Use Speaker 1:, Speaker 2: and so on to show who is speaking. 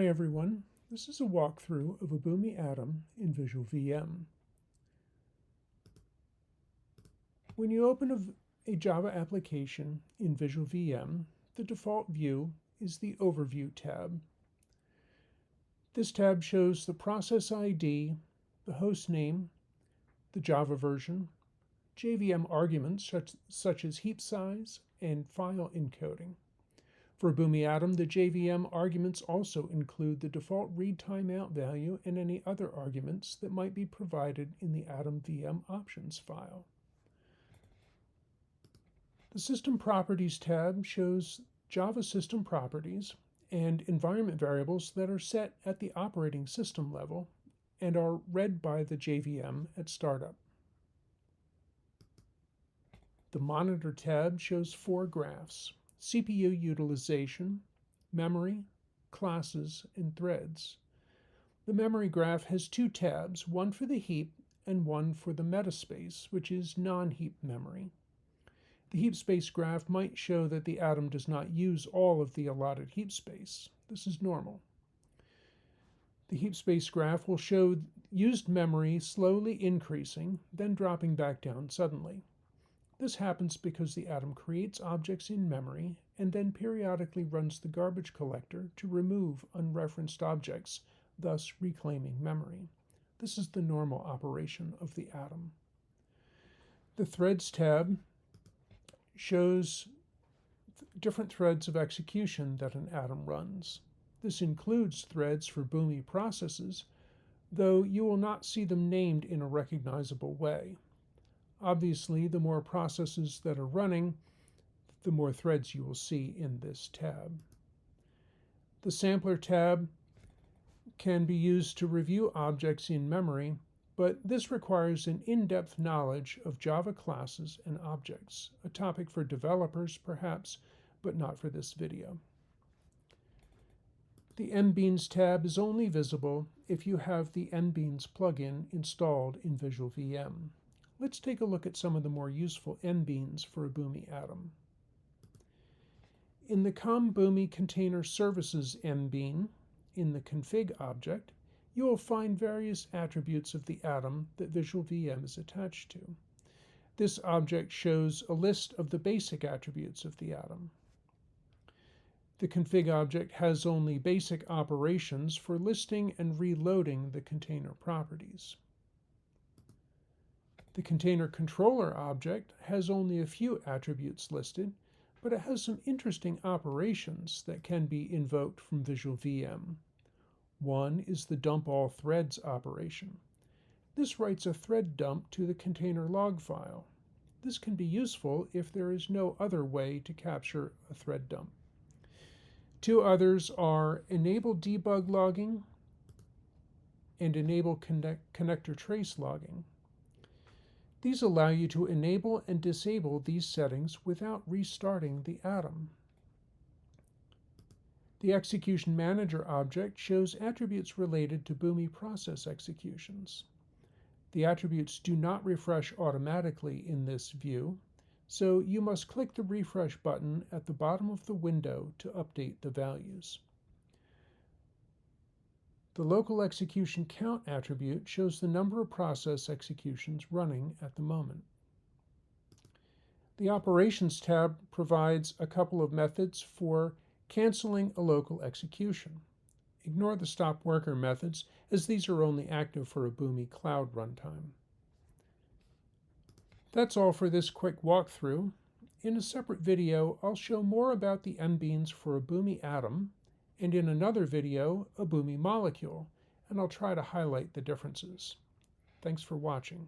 Speaker 1: Hi everyone, this is a walkthrough of a Boomi Atom in VisualVM. When you open a Java application in VisualVM, the default view is the Overview tab. This tab shows the process ID, the host name, the Java version, JVM arguments such as heap size and file encoding. For Boomi Atom, the JVM arguments also include the default read timeout value and any other arguments that might be provided in the Atom VM options file. The System Properties tab shows Java system properties and environment variables that are set at the operating system level and are read by the JVM at startup. The Monitor tab shows 4 graphs: CPU utilization, memory, classes, and threads. The memory graph has 2 tabs, one for the heap and one for the metaspace, which is non-heap memory. The heap space graph might show that the atom does not use all of the allotted heap space. This is normal. The heap space graph will show used memory slowly increasing, then dropping back down suddenly. This happens because the atom creates objects in memory and then periodically runs the garbage collector to remove unreferenced objects, thus reclaiming memory. This is the normal operation of the atom. The Threads tab shows different threads of execution that an atom runs. This includes threads for Boomi processes, though you will not see them named in a recognizable way. Obviously, the more processes that are running, the more threads you will see in this tab. The Sampler tab can be used to review objects in memory, but this requires an in-depth knowledge of Java classes and objects, a topic for developers perhaps, but not for this video. The MBeans tab is only visible if you have the MBeans plugin installed in VisualVM. Let's take a look at some of the more useful MBeans for a Boomi Atom. In the com-Boomi container services MBean, in the config object, you will find various attributes of the atom that VisualVM is attached to. This object shows a list of the basic attributes of the atom. The config object has only basic operations for listing and reloading the container properties. The container controller object has only a few attributes listed, but it has some interesting operations that can be invoked from VisualVM. One is the dump all threads operation. This writes a thread dump to the container log file. This can be useful if there is no other way to capture a thread dump. 2 others are enable debug logging and enable connector trace logging. These allow you to enable and disable these settings without restarting the atom. The Execution Manager object shows attributes related to Boomi process executions. The attributes do not refresh automatically in this view, so you must click the refresh button at the bottom of the window to update the values. The Local Execution Count attribute shows the number of process executions running at the moment. The Operations tab provides a couple of methods for canceling a local execution. Ignore the stop worker methods, as these are only active for a Boomi Cloud runtime. That's all for this quick walkthrough. In a separate video, I'll show more about the MBeans for a Boomi Atom, and in another video, a Boomi molecule, and I'll try to highlight the differences. Thanks for watching.